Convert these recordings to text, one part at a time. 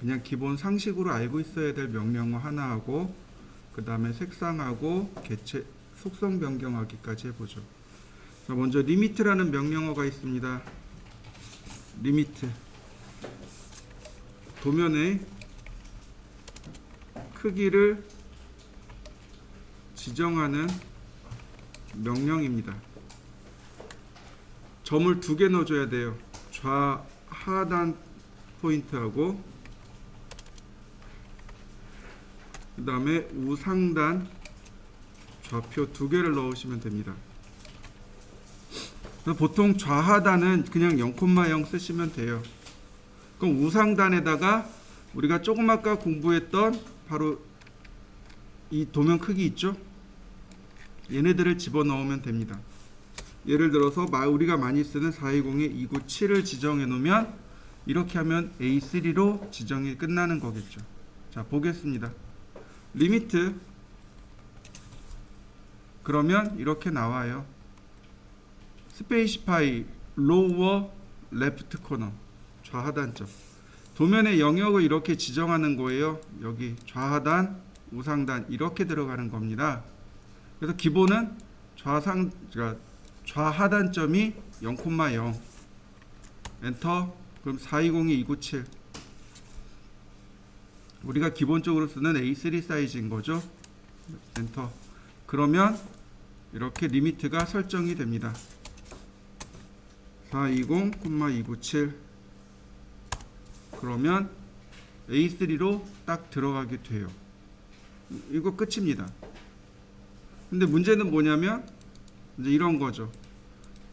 그냥 기본 상식으로 알고 있어야 될 명령어 하나하고 그 다음에 색상하고 개체 속성 변경하기까지 해보죠. 자, 먼저 리미트라는 명령어가 있습니다. 리미트 도면의 크기를 지정하는 명령입니다. 점을 2개 넣어줘야 돼요. 좌하단 포인트하고 그 다음에 우상단 좌표 2개를 넣으시면 됩니다. 보통 좌하단은 그냥 0,0 쓰시면 돼요. 그럼 우상단에다가 우리가 조금 아까 공부했던 바로 이 도면 크기 있죠? 얘네들을 집어넣으면 됩니다. 예를 들어서 우리가 많이 쓰는 420에 297을 지정해 놓으면 이렇게 하면 A3로 지정이 끝나는 거겠죠. 자, 보겠습니다. 리미트 그러면 이렇게 나와요. 스페이시파이 로워 레프트 코너 좌하단점 도면의 영역을 이렇게 지정하는 거예요. 여기 좌하단 우상단 이렇게 들어가는 겁니다. 그래서 기본은 좌하단점이 0,0 엔터. 그럼 420에 297 우리가 기본적으로 쓰는 A3 사이즈인 거죠. 엔터. 그러면 이렇게 리미트가 설정이 됩니다. 420,297 그러면 A3로 딱 들어가게 돼요. 이거 끝입니다. 근데 문제는 뭐냐면 이제 이런 거죠.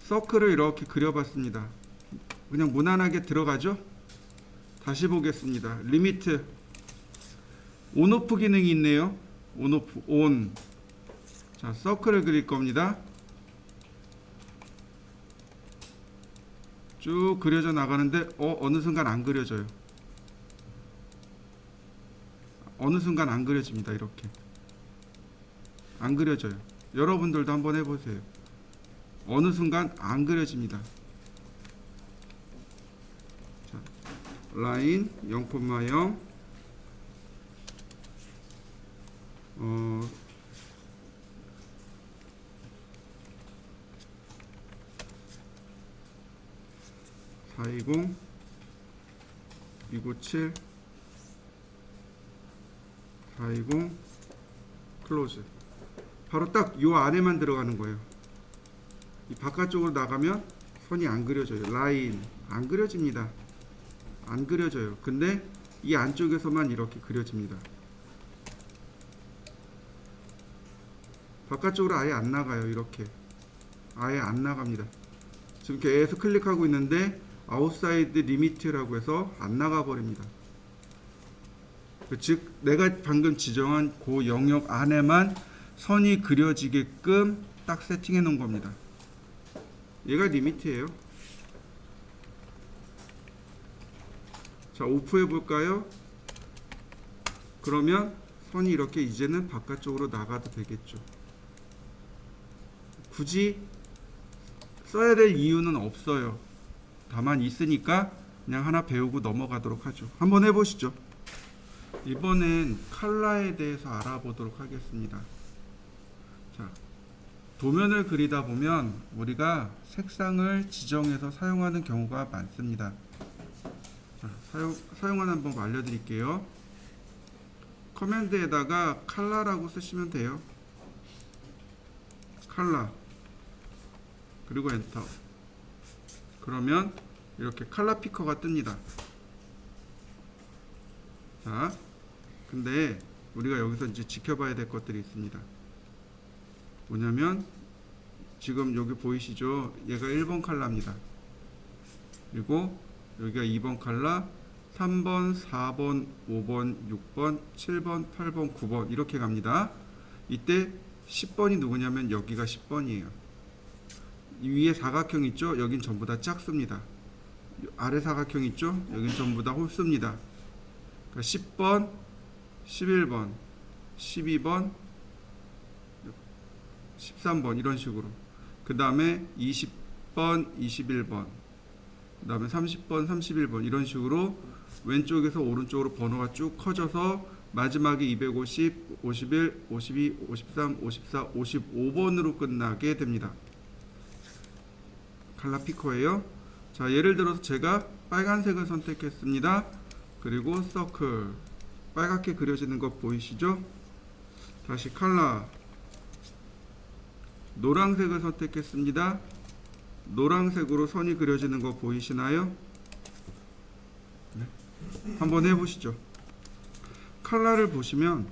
서클을 이렇게 그려봤습니다. 그냥 무난하게 들어가죠. 다시 보겠습니다. 리미트 온오프 기능이 있네요. 온오프 온. 자, 서클을 그릴 겁니다. 쭉 그려져 나가는데 어느 순간 안 그려져요. 어느 순간 안 그려집니다. 이렇게 안 그려져요. 여러분들도 한번 해보세요. 어느 순간 안 그려집니다. 자, 라인 0,0 420 297 420 클로즈. 바로 딱 요 안에만 들어가는 거예요. 이 바깥쪽으로 나가면 선이 안 그려져요. 라인 안 그려집니다. 안 그려져요. 근데 이 안쪽에서만 이렇게 그려집니다. 바깥쪽으로 아예 안 나가요. 이렇게 아예 안 나갑니다. 지금 계속 클릭하고 있는데 아웃사이드 리미트라고 해서 안 나가 버립니다. 즉 내가 방금 지정한 그 영역 안에만 선이 그려지게끔 딱 세팅해 놓은 겁니다. 얘가 리미트예요. 자, 오프해 볼까요? 그러면 선이 이렇게 이제는 바깥쪽으로 나가도 되겠죠. 굳이 써야 될 이유는 없어요. 다만 있으니까 그냥 하나 배우고 넘어가도록 하죠. 한번 해보시죠. 이번엔 컬러에 대해서 알아보도록 하겠습니다. 자, 도면을 그리다 보면 우리가 색상을 지정해서 사용하는 경우가 많습니다. 자, 사용하는 방법 알려드릴게요. 커맨드에다가 컬러라고 쓰시면 돼요. 컬러 그리고 엔터. 그러면 이렇게 컬러 피커가 뜹니다. 자, 근데 우리가 여기서 이제 지켜봐야 될 것들이 있습니다. 뭐냐면 지금 여기 보이시죠? 얘가 1번 컬러입니다. 그리고 여기가 2번 컬러, 3번, 4번, 5번, 6번, 7번, 8번, 9번 이렇게 갑니다. 이때 10번이 누구냐면 여기가 10번이에요. 위에 사각형 있죠? 여긴 전부 다 작습니다. 아래 사각형 있죠? 여긴 전부 다 홀수입니다. 그러니까 10번, 11번, 12번, 13번 이런 식으로. 그 다음에 20번, 21번, 그 다음에 30번, 31번 이런 식으로 왼쪽에서 오른쪽으로 번호가 쭉 커져서 마지막에 250, 51, 52, 53, 54, 55번으로 끝나게 됩니다. 칼라 피커예요. 자, 예를 들어서 제가 빨간색을 선택했습니다. 그리고 서클 빨갛게 그려지는 거 보이시죠? 다시 칼라 노란색을 선택했습니다. 노란색으로 선이 그려지는 거 보이시나요? 네. 한번 해보시죠. 칼라를 보시면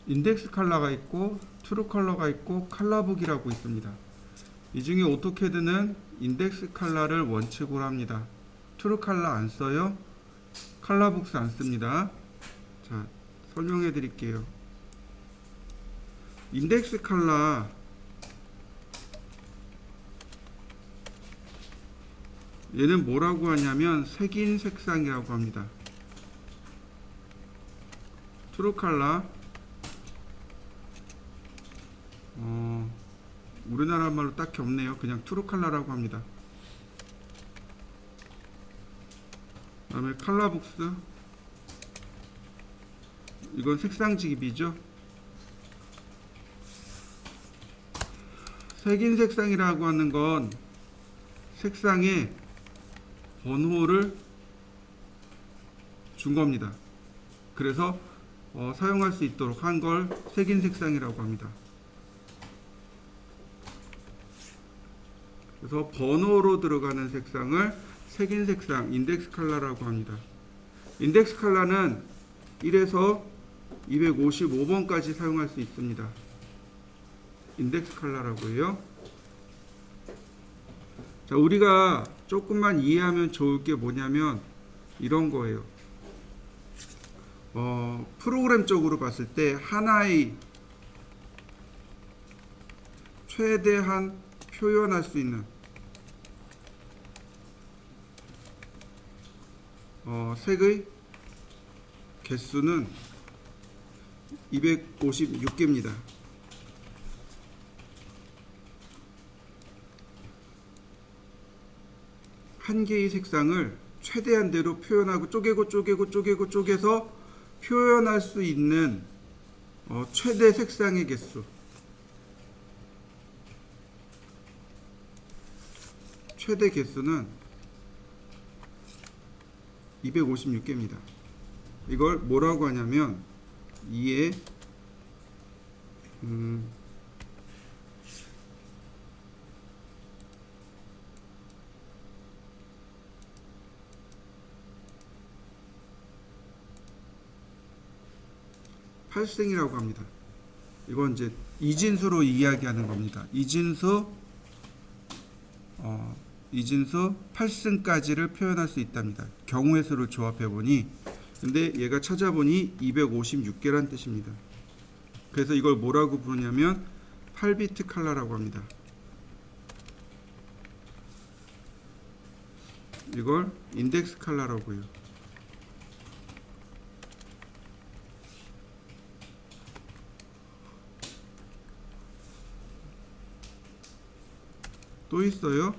인덱스 칼라가 있고 트루 컬러가 있고 칼라북이라고 있습니다. 이 중에 오토캐드는 인덱스 칼라를 원칙으로 합니다. 트루 칼라 안 써요. 칼라북스 안 씁니다. 자, 설명해 드릴게요. 인덱스 칼라 얘는 뭐라고 하냐면 색인 색상이라고 합니다. 트루 칼라 우리나라 말로 딱히 없네요. 그냥 트루 칼라라고 합니다. 그 다음에 칼라북스 이건 색상집이죠. 색인 색상이라고 하는 건 색상에 번호를 준 겁니다. 그래서 사용할 수 있도록 한 걸 색인 색상이라고 합니다. 그래서 번호로 들어가는 색상을 색인 색상, 인덱스 컬러라고 합니다. 인덱스 컬러는 1에서 255번까지 사용할 수 있습니다. 인덱스 컬러라고 해요. 자, 우리가 조금만 이해하면 좋을 게 뭐냐면 이런 거예요. 프로그램적으로 봤을 때 하나의 최대한 표현할 수 있는 색의 개수는 256개입니다. 한 개의 색상을 최대한대로 표현하고 쪼개서 표현할 수 있는 최대 색상의 개수, 최대 개수는 256개입니다. 이걸 뭐라고 하냐면 2의 8승이라고 합니다. 이건 이제 이진수로 이야기하는 겁니다. 이진수 8승까지를 표현할 수 있답니다. 경우의 수를 조합해 보니, 근데 얘가 찾아보니 256개란 뜻입니다. 그래서 이걸 뭐라고 부르냐면 8비트 칼라라고 합니다. 이걸 인덱스 칼라라고 해요. 또 있어요.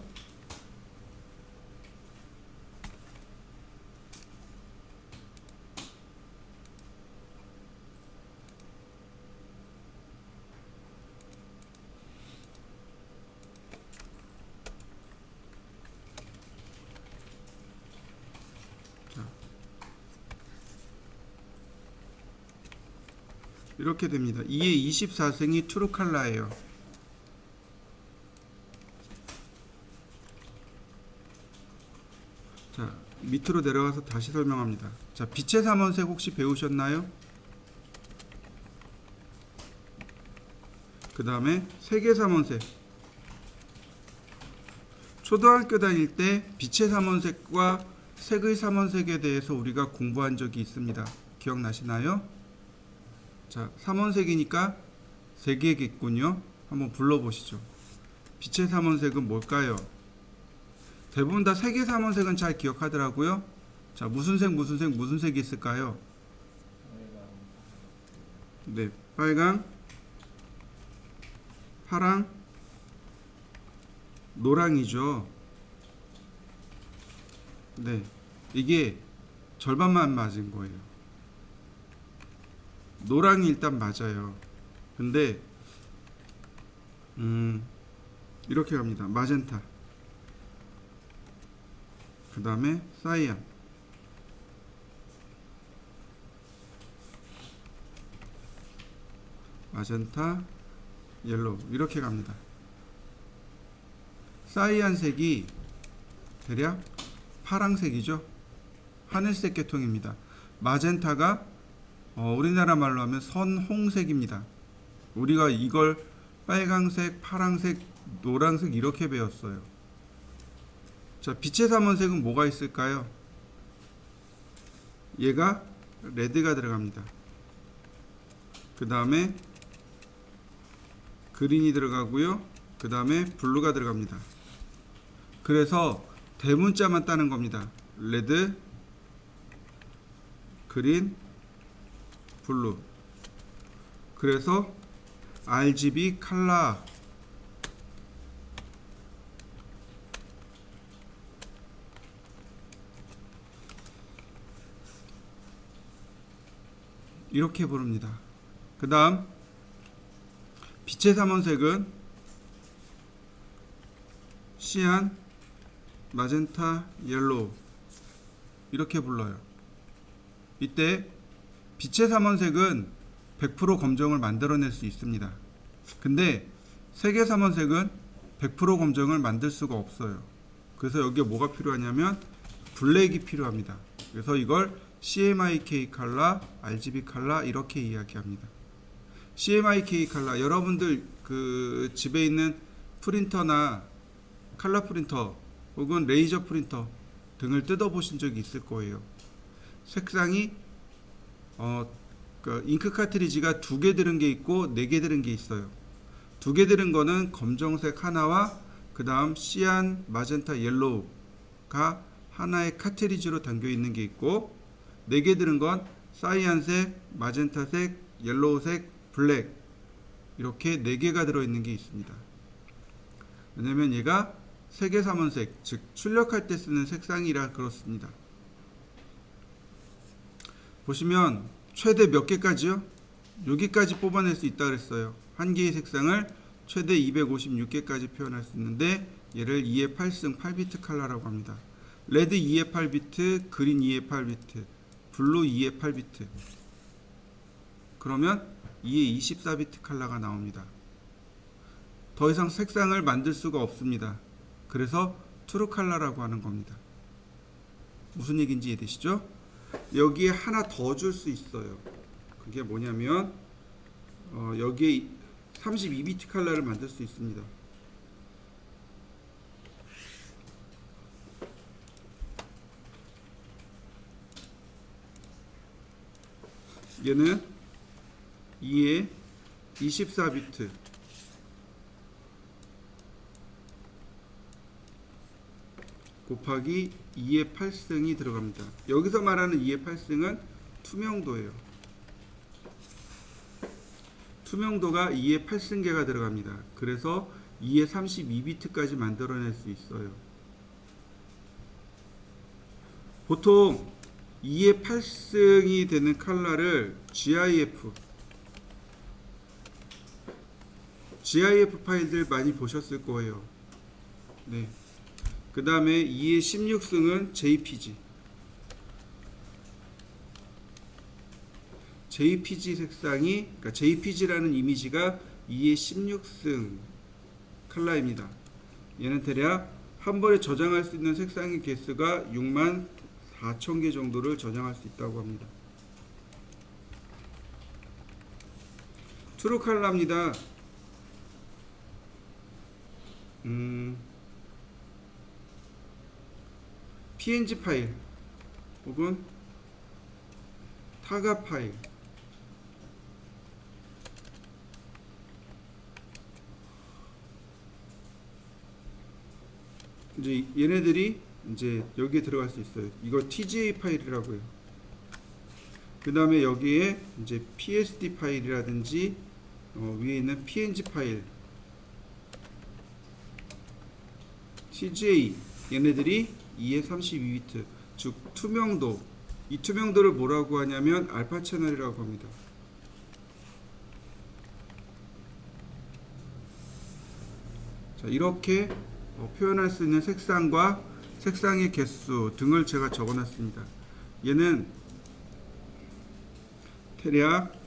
자, 이렇게 됩니다. 2의 24승이 트루 칼라예요. 자, 밑으로 내려가서 다시 설명합니다. 자, 빛의 삼원색 혹시 배우셨나요? 그 다음에 색의 삼원색. 초등학교 다닐 때 빛의 삼원색과 색의 삼원색에 대해서 우리가 공부한 적이 있습니다. 기억나시나요? 자, 삼원색이니까 3개겠군요. 한번 불러보시죠. 빛의 삼원색은 뭘까요? 대부분 다 색의 삼원색은 잘 기억하더라고요. 자, 무슨 색이 있을까요? 네, 빨강, 파랑, 노랑이죠. 네, 이게 절반만 맞은 거예요. 노랑이 일단 맞아요. 근데 이렇게 갑니다. 마젠타, 그 다음에 사이안, 마젠타, 옐로우 이렇게 갑니다. 사이안색이 대략 파랑색이죠. 하늘색 계통입니다. 마젠타가 우리나라 말로 하면 선홍색입니다. 우리가 이걸 빨강색, 파랑색, 노란색 이렇게 배웠어요. 자, 빛의 삼원색은 뭐가 있을까요? 얘가 레드가 들어갑니다. 그 다음에 그린이 들어가고요. 그 다음에 블루가 들어갑니다. 그래서 대문자만 따는 겁니다. 레드, 그린, 블루. 그래서 RGB 컬러. 이렇게 부릅니다. 그 다음 빛의 삼원색은 시안, 마젠타, 옐로우 이렇게 불러요. 이때 빛의 삼원색은 100% 검정을 만들어낼 수 있습니다. 근데 색의 삼원색은 100% 검정을 만들 수가 없어요. 그래서 여기에 뭐가 필요하냐면 블랙이 필요합니다. 그래서 이걸 CMYK 컬러, RGB 컬러 이렇게 이야기합니다. CMYK 컬러, 여러분들 그 집에 있는 프린터나 컬러 프린터 혹은 레이저 프린터 등을 뜯어 보신 적이 있을 거예요. 색상이 그 잉크 카트리지가 2개 들은 게 있고 4개 들은 게 있어요. 2개 들은 거는 검정색 하나와 그 다음 시안, 마젠타, 옐로우가 하나의 카트리지로 담겨 있는 게 있고, 4개 들은 건 사이안색, 마젠타색, 옐로우색, 블랙 이렇게 4개가 들어있는 게 있습니다. 왜냐면 얘가 색의 삼원색, 즉 출력할 때 쓰는 색상이라 그렇습니다. 보시면 최대 몇 개까지요? 여기까지 뽑아낼 수 있다 그랬어요. 한 개의 색상을 최대 256개까지 표현할 수 있는데 얘를 2의 8승 8비트 컬러라고 합니다. 레드 2의 8비트, 그린 2의 8비트, 블루 2의 8비트. 그러면 2의 24비트 컬러가 나옵니다. 더 이상 색상을 만들 수가 없습니다. 그래서 트루 컬러라고 하는 겁니다. 무슨 얘기인지 이해되시죠? 여기에 하나 더 줄 수 있어요. 그게 뭐냐면 여기에 32비트 컬러를 만들 수 있습니다. 얘는 2의 24비트 곱하기 2의 8승이 들어갑니다. 여기서 말하는 2의 8승은 투명도예요. 투명도가 2의 8승계가 들어갑니다. 그래서 2의 32비트까지 만들어낼 수 있어요. 보통 2의 8승이 되는 컬러를 GIF 파일들 많이 보셨을 거예요. 네. 그 다음에 2의 16승은 JPG 색상이, 그러니까 JPG라는 이미지가 2의 16승 컬러입니다. 얘는 대략 한 번에 저장할 수 있는 색상의 개수가 64,000개 정도를 저장할 수 있다고 합니다. 트루 컬러입니다. PNG 파일 혹은 타가 파일, 이제 얘네들이 이제 여기에 들어갈 수 있어요. 이거 TGA 파일이라고요. 그 다음에 여기에 이제 PSD 파일이라든지 위에 있는 PNG 파일, TGA, 얘네들이 2에 32비트, 즉 투명도. 이 투명도를 뭐라고 하냐면 알파 채널이라고 합니다. 자, 이렇게 표현할 수 있는 색상과 색상의 개수 등을 제가 적어놨습니다. 얘는 대략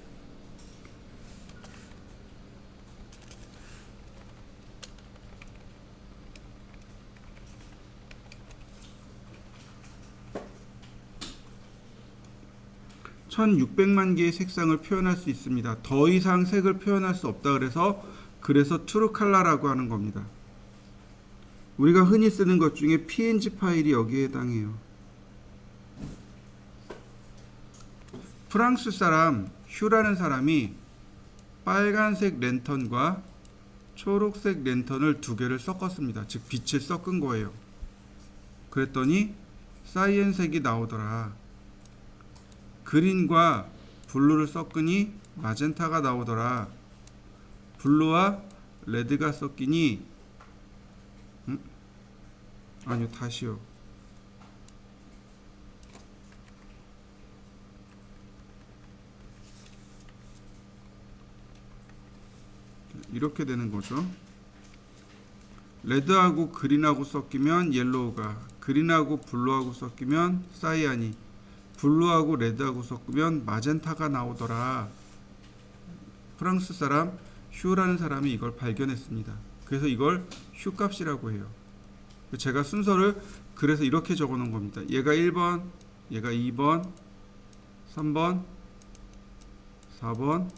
1600만 개의 색상을 표현할 수 있습니다. 더 이상 색을 표현할 수 없다 그래서 트루 컬러라고 하는 겁니다. 우리가 흔히 쓰는 것 중에 PNG 파일이 여기에 해당해요. 프랑스 사람 휴라는 사람이 빨간색 랜턴과 초록색 랜턴을 두 개를 섞었습니다. 즉 빛을 섞은 거예요. 그랬더니 사이엔색이 나오더라. 그린과 블루를 섞으니 마젠타가 나오더라. 블루와 레드가 섞이니 아니요, 다시요. 이렇게 되는 거죠. 레드하고 그린하고 섞이면 옐로우가, 그린하고 블루하고 섞이면 사이안이, 블루하고 레드하고 섞으면 마젠타가 나오더라. 프랑스 사람 휴라는 사람이 이걸 발견했습니다. 그래서 이걸 휴 값이라고 해요. 제가 순서를 그래서 이렇게 적어 놓은 겁니다. 얘가 1번, 얘가 2번, 3번, 4번,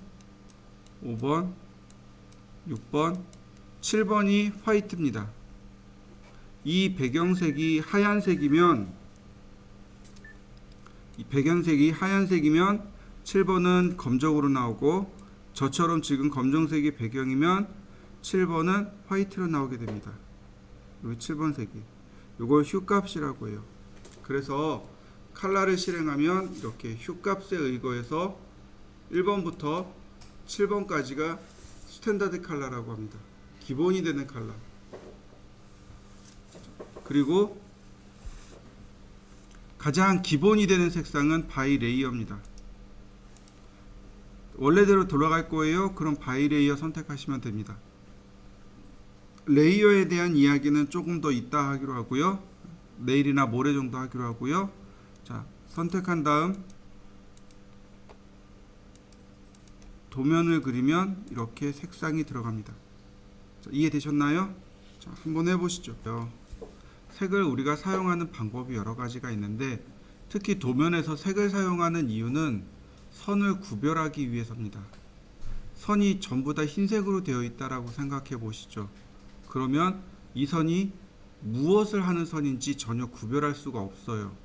5번, 6번, 7번이 화이트입니다. 이 배경색이 하얀색이면 7번은 검정으로 나오고, 저처럼 지금 검정색이 배경이면 7번은 화이트로 나오게 됩니다. 여기 7번 색이, 이걸 휴 값이라고 해요. 그래서 컬러를 실행하면 이렇게 휴 값에 의거해서 1번부터 7번까지가 스탠다드 컬러라고 합니다. 기본이 되는 컬러. 그리고 가장 기본이 되는 색상은 바이 레이어입니다. 원래대로 돌아갈 거예요. 그럼 바이 레이어 선택하시면 됩니다. 레이어에 대한 이야기는 조금 더 이따 하기로 하고요. 내일이나 모레 정도 하기로 하고요. 자, 선택한 다음 도면을 그리면 이렇게 색상이 들어갑니다. 자, 이해되셨나요? 자, 한번 해보시죠. 색을 우리가 사용하는 방법이 여러 가지가 있는데, 특히 도면에서 색을 사용하는 이유는 선을 구별하기 위해서입니다. 선이 전부 다 흰색으로 되어 있다라고 생각해 보시죠. 그러면 이 선이 무엇을 하는 선인지 전혀 구별할 수가 없어요.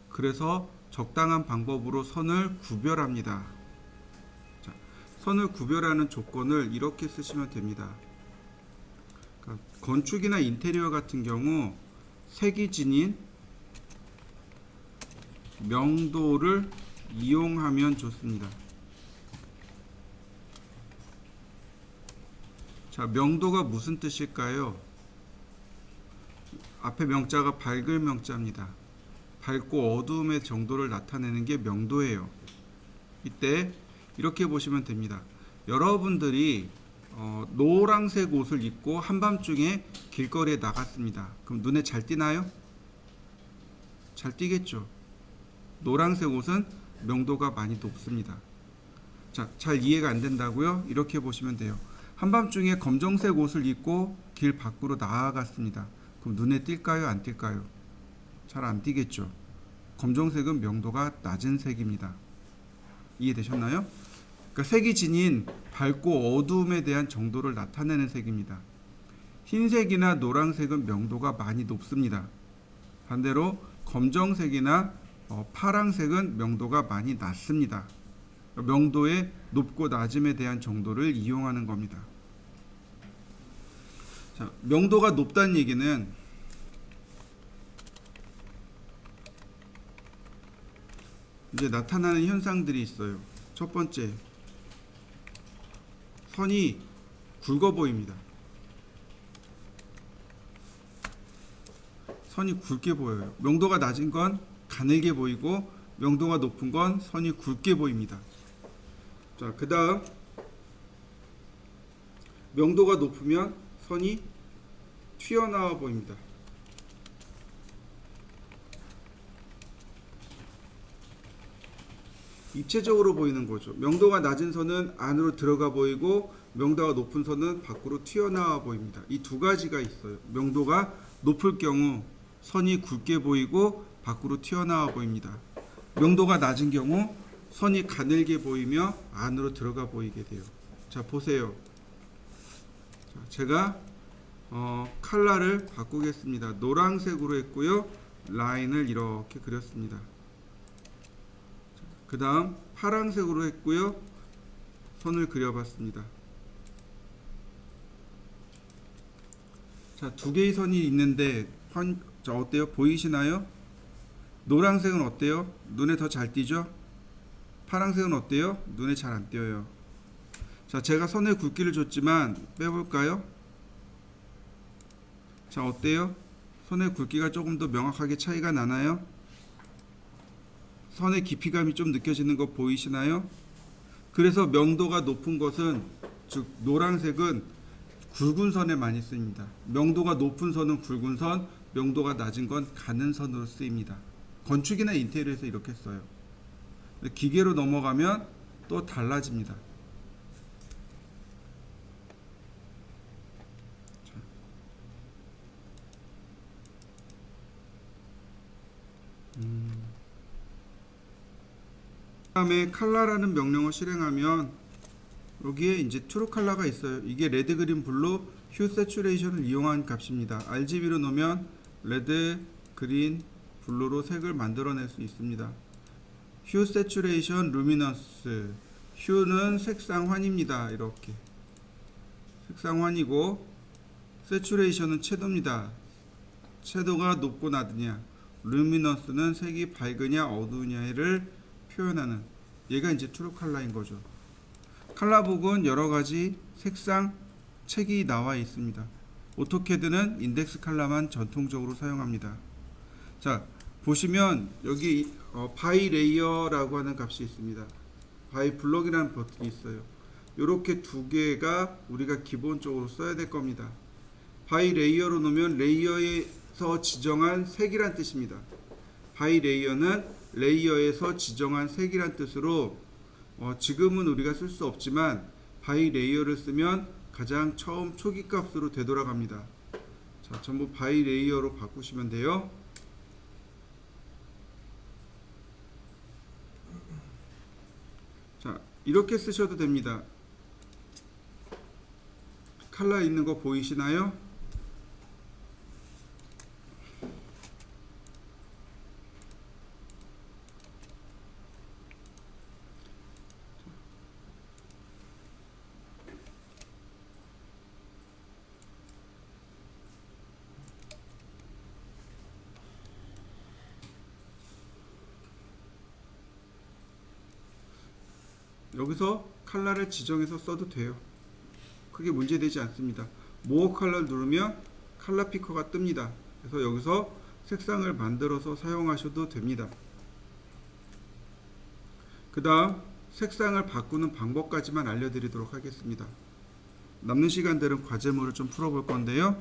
그래서 적당한 방법으로 선을 구별합니다. 자, 선을 구별하는 조건을 이렇게 쓰시면 됩니다. 그러니까 건축이나 인테리어 같은 경우 색이 지닌 명도를 이용하면 좋습니다. 자, 명도가 무슨 뜻일까요? 앞에 명자가 밝을 명자입니다. 밝고 어두움의 정도를 나타내는 게 명도예요. 이때 이렇게 보시면 됩니다. 여러분들이 노란색 옷을 입고 한밤중에 길거리에 나갔습니다. 그럼 눈에 잘 띄나요? 잘 띄겠죠. 노란색 옷은 명도가 많이 높습니다. 자, 잘 이해가 안 된다고요? 이렇게 보시면 돼요. 한밤중에 검정색 옷을 입고 길 밖으로 나아갔습니다. 그럼 눈에 띌까요? 안 띌까요? 잘 안 띄겠죠. 검정색은 명도가 낮은 색입니다. 이해되셨나요? 그러니까 색이 지닌 밝고 어두움에 대한 정도를 나타내는 색입니다. 흰색이나 노란색은 명도가 많이 높습니다. 반대로 검정색이나 파란색은 명도가 많이 낮습니다. 명도의 높고 낮음에 대한 정도를 이용하는 겁니다. 자, 명도가 높다는 얘기는 이제 나타나는 현상들이 있어요. 첫 번째, 선이 굵어 보입니다. 선이 굵게 보여요. 명도가 낮은 건 가늘게 보이고 명도가 높은 건 선이 굵게 보입니다. 자, 그 다음 명도가 높으면 선이 튀어나와 보입니다. 입체적으로 보이는 거죠. 명도가 낮은 선은 안으로 들어가 보이고 명도가 높은 선은 밖으로 튀어나와 보입니다. 이 두 가지가 있어요. 명도가 높을 경우 선이 굵게 보이고 밖으로 튀어나와 보입니다. 명도가 낮은 경우 선이 가늘게 보이며 안으로 들어가 보이게 돼요. 자, 보세요. 자, 제가 컬러를 바꾸겠습니다. 노란색으로 했고요. 라인을 이렇게 그렸습니다. 그 다음 파란색으로 했고요. 선을 그려봤습니다. 자, 두 개의 선이 있는데 자, 어때요? 보이시나요? 노란색은 어때요? 눈에 더 잘 띄죠? 파란색은 어때요? 눈에 잘 안 띄어요. 자, 제가 선의 굵기를 줬지만 빼볼까요? 자, 어때요? 선의 굵기가 조금 더 명확하게 차이가 나나요? 선의 깊이감이 좀 느껴지는 거 보이시나요? 그래서 명도가 높은 것은, 즉 노란색은 굵은 선에 많이 쓰입니다. 명도가 높은 선은 굵은 선, 명도가 낮은 건 가는 선으로 쓰입니다. 건축이나 인테리어에서 이렇게 써요. 기계로 넘어가면 또 달라집니다. 다음에 컬러라는 명령어 실행하면 여기에 이제 트루 컬러가 있어요. 이게 레드, 그린, 블루, 휴 세츄레이션을 이용한 값입니다. RGB로 놓으면 레드, 그린, 블루로 색을 만들어낼 수 있습니다. 휴 세츄레이션, 루미너스. 휴는 색상환입니다. 이렇게 색상환이고, 세츄레이션은 채도입니다. 채도가 높고 낮으냐, 루미너스는 색이 밝으냐 어두우냐를 표현하는, 얘가 이제 트루 컬러인 거죠. 컬러북은 여러 가지 색상 책이 나와 있습니다. 오토캐드는 인덱스 컬러만 전통적으로 사용합니다. 자, 보시면 여기 바이 레이어라고 하는 값이 있습니다. 바이 블럭이라는 버튼이 있어요. 이렇게 두 개가 우리가 기본적으로 써야 될 겁니다. 바이 레이어로 놓으면 레이어에서 지정한 색이란 뜻입니다. 바이 레이어는 레이어에서 지정한 색이란 뜻으로 지금은 우리가 쓸 수 없지만 바이 레이어를 쓰면 가장 처음 초기 값으로 되돌아갑니다. 자, 전부 바이 레이어로 바꾸시면 돼요. 자, 이렇게 쓰셔도 됩니다. 컬러 있는 거 보이시나요? 여기서 컬러를 지정해서 써도 돼요. 크게 문제되지 않습니다. 모어 컬러를 누르면 컬러 피커가 뜹니다. 그래서 여기서 색상을 만들어서 사용하셔도 됩니다. 그 다음 색상을 바꾸는 방법까지만 알려드리도록 하겠습니다. 남는 시간들은 과제물을 좀 풀어볼 건데요.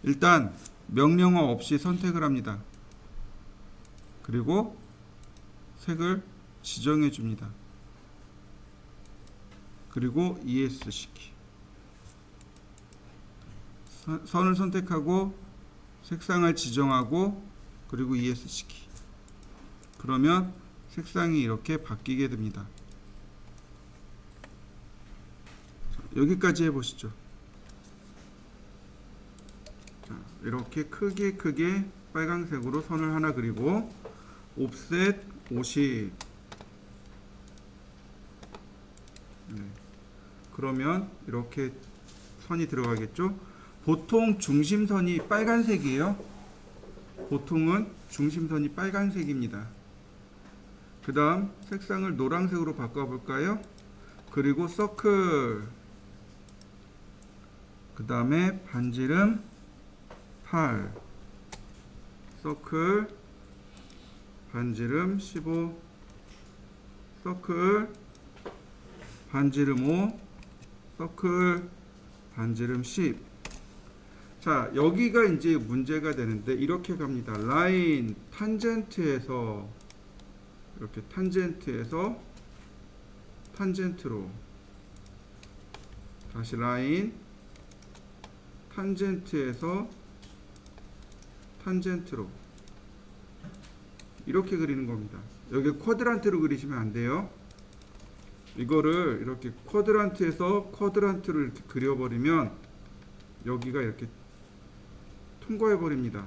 일단 명령어 없이 선택을 합니다. 그리고 색을 지정해 줍니다. 그리고 ES 시키. 선을 선택하고 색상을 지정하고 그리고 ES 시키. 그러면 색상이 이렇게 바뀌게 됩니다. 자, 여기까지 해보시죠. 자, 이렇게 크게 빨간색으로 선을 하나 그리고 옵셋 50. 네. 그러면 이렇게 선이 들어가겠죠. 보통 중심선이 빨간색이에요. 보통은 중심선이 빨간색입니다. 그 다음 색상을 노란색으로 바꿔볼까요? 그리고 서클, 그 다음에 반지름 8, 서클 반지름 15, 서클 반지름 5, 서클 반지름 10. 자, 여기가 이제 문제가 되는데 이렇게 갑니다. 라인 탄젠트에서 이렇게 탄젠트에서 탄젠트로, 다시 라인 탄젠트에서 탄젠트로 이렇게 그리는 겁니다. 여기 쿼드란트로 그리시면 안 돼요. 이거를 이렇게 쿼드란트에서 쿼드란트를 이렇게 그려버리면 여기가 이렇게 통과해 버립니다.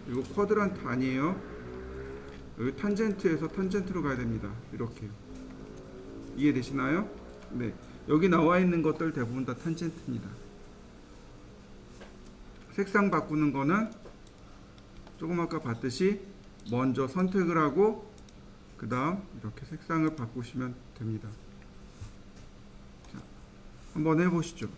이거 쿼드란트 아니에요. 여기 탄젠트에서 탄젠트로 가야 됩니다. 이렇게 이해되시나요? 네, 여기 나와 있는 것들 대부분 다 탄젠트입니다. 색상 바꾸는 거는 조금 아까 봤듯이 먼저 선택을 하고 그 다음 이렇게 색상을 바꾸시면 됩니다. 자, 한번 해보시죠.